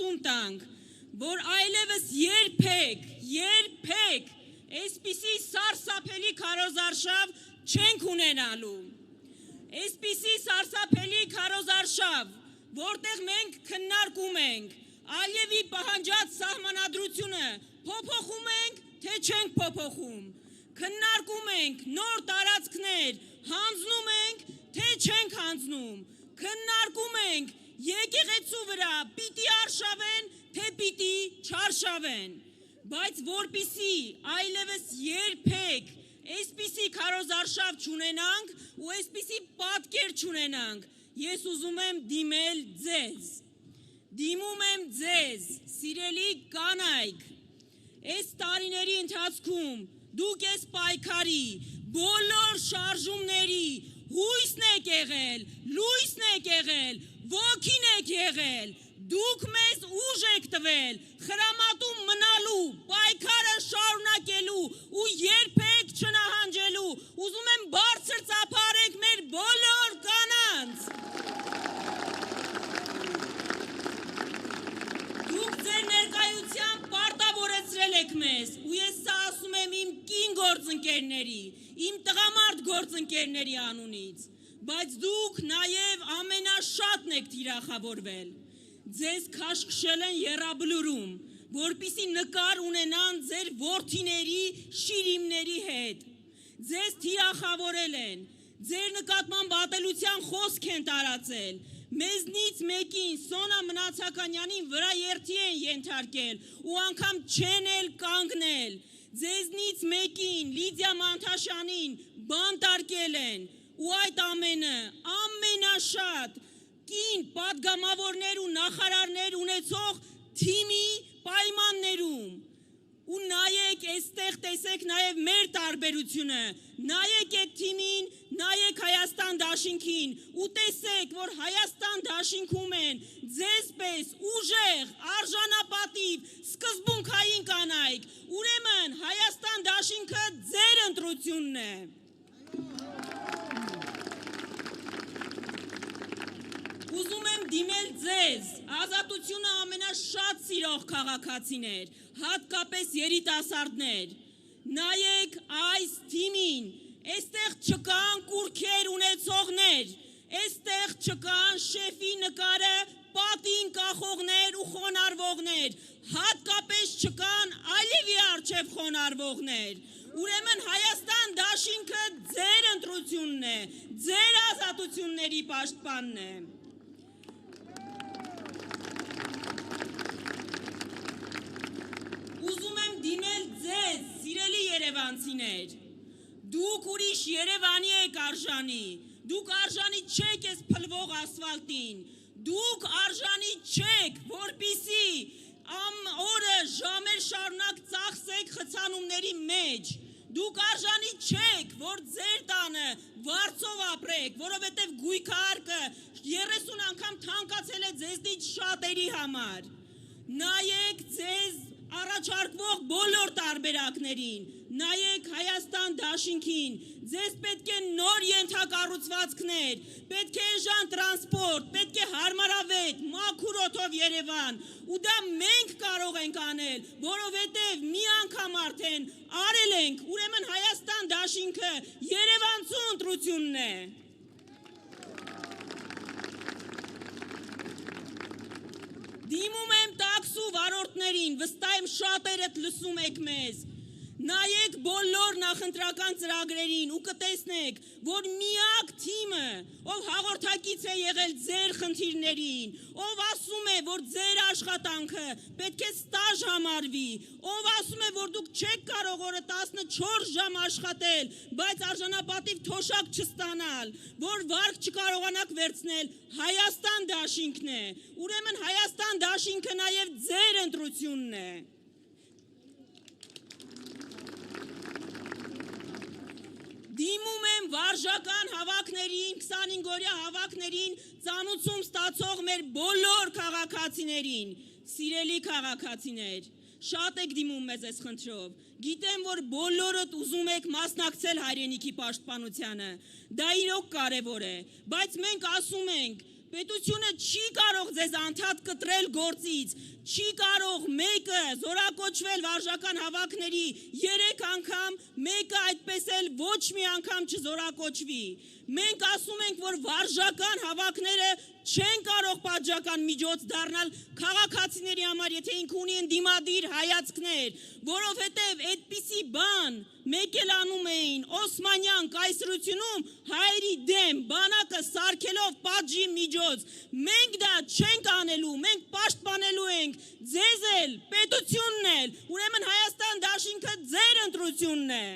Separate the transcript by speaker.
Speaker 1: հուսում տանք, որ այլևս երբեք այսպիսի սարսափելի քարոզարշավ չենք ունենալու, այսպիսի սարսափելի քարոզարշավ, որտեղ մենք քննարկում ենք Ալիևի պահանջած սահմանադրությունը փոփոխում ենք, թե չենք փոփոխում, քննարկում ենք նոր տարածքներ, հանձնում ենք, թե չենք հանձնում, քննարկում ենք եկեղեցու վրա պիտի արշավեն, թե պիտի չարշավեն, բայց որպիսի այլևս երբեք այսպիսի քարոզարշավ չունենանք ու այսպիսի պատկեր չունենանք, ես ուզում եմ դիմել ձեզ, դիմում եմ ձեզ, սիրելի կանայք, այս տարիների ընթացքում դուք այս պայքարի բոլոր շարժումների հույսն եք եղել, լույսն եք եղել, ոգին եք եղել, դուք մեզ ուժ եք տվել, խրամատում մնալու, պայքարը շարունակելու ու երբեք չնահանջելու, ուզում եմ բարձր ծափարենք մեր բոլոր կանանց։ Դուք ձեր ներկայությամբ պարտավորեցրել եք մեզ, ու ես սա ասում եմ իմ կին գործընկերների, իմ տղամարդ գործընկերների անունից, բայց դուք նաև ամենաշատն եք թիրախավորվել, ձեզ քաշքշել են եռաբլուրում, որպիսի նկար ունենան ձեր որդիների շիրիմների հետ, ձեզ թիրախավորել են, ձեր նկատմամբ ատելության խոսք են տարածել, մեզնից մեկին Սոնա Մնացականյանին վրա երթի են ենթարկել ու անգամ չեն էլ կանգնել, ձեզնից մեկին Լիդիա Մանթաշյանին բանտարկել են ու այդ ամենը ամենաշատ կին պատգամավորներ ու նախարարներ ունեցող թիմի պայմաններում ու նայեք այստեղ տեսեք նաև մեր տարբերությունը, նայեք այդ թիմին, նայեք Հայաստան դաշինքին ու տեսեք, որ Հայաստան դաշինքում են ձեզպես ուժեղ, արժանապատիվ, սկզբունքային կանայք, ուրեմն Հայաստան դաշինքը ձեր ընտրությունն է։ Ուզում եմ դիմել ձեզ, ազատությունը ամենաշատ սիրող քաղաքացիներ, հատկապես երիտասարդներ, նայեք այս թիմին, այստեղ չկան կուրքեր ունեցողներ, այստեղ չկան շեֆի նկարը պատին կախողներ ու խոնարհվողներ, հատկապես չկան Ալիևի առջև խոնարհվողներ, ուրեմն Հայաստան դաշինքը ձեր ընտրությունն է, ձեր ազատությունների պաշտպանն է։ Ուզում եմ դիմել ձեզ, սիրելի երևանցիներ, դուք ուրիշ Երևանի եք արժանի, դուք արժանի չեք ես փլվող ասֆալտին, դուք արժանի չեք, որպիսի օրը ժամեր շարունակ ծախսեք խցանումների մեջ, դուք արժանի չեք, որ ձեր տանը վարձով ապրեք, որովհետև գույքարկը 30 անգամ թանկացել է ձեզնից շատերի համար, նայեք ձեզ առաջարկվող բոլոր տարբերակներին, նայեք Հայաստան դաշինքին, ձեզ պետք է նոր ենթակառուցվածքներ, պետք է էժան տրանսպորտ, պետք է հարմարավետ, մաքուր օդով Երևան, ու դա մենք կարող ենք անել, որովհետև մի անգամ արդեն արել ենք, ուրեմն Հայաստան դաշինքը երևանցու ընտրությունն է։ Դիմում եմ տաքսու վարորդներին, վստահ եմ շատերդ լսում եք մեզ, նայեք բոլոր նախընտրական ծրագրերին ու կտեսնեք, որ միակ թիմը, ով հաղորդակից է եղել ձեր խնդիրներին, ով ասում է, որ ձեր աշխատանքը պետք է ստաժ համարվի, ով ասում է, որ դուք չեք կարող օրը 14 ժամ աշխատել, բայց արժանապատիվ թոշակ չստանալ, որ վարկ չկարողանաք վերցնել, Հայաստան դաշինքն է, ուրեմն Հայաստան դաշինքը նաև ձեր ընտրությունն է։ Դիմում եմ վարժական հավաքներին, 25-օրյա հավաքներին ծանուցում ստացող մեր բոլոր քաղաքացիներին, սիրելի քաղաքացիներ, շատ եք դիմում մեզ այս խնդրով, գիտեմ, որ բոլորդ ուզում եք մասնակցել հայրենիքի պաշտպանությանը, դա իրոք կարևոր է, բայց մենք ասում ենք, պետությունը չի կարող ձեզ անդադ կտրել գործից, չի կարող մեկը զորակոչվել վարժական հավաքների 3 անգամ, մեկը այդպես էլ ոչ մի անգամ չզորակոչվի։ Մենք ասում ենք, որ վարժական հավաքները չեն կարող պատժական միջոց դառնալ քաղաքացիների համար, եթե ինքը ունի ընդդիմադիր հայացքներ, որովհետև այդպիսի բան մեկ էլ անում էին Օսմանյան կայսրությունում հայերի դեմ բանակը սարքելով պատժի միջոց։ Մենք դա չենք անելու, մենք պաշտպանելու ենք ձեզ էլ, պետությունն էլ, ուրեմն Հայաստան դաշինքը ձեր ընտրությունն է։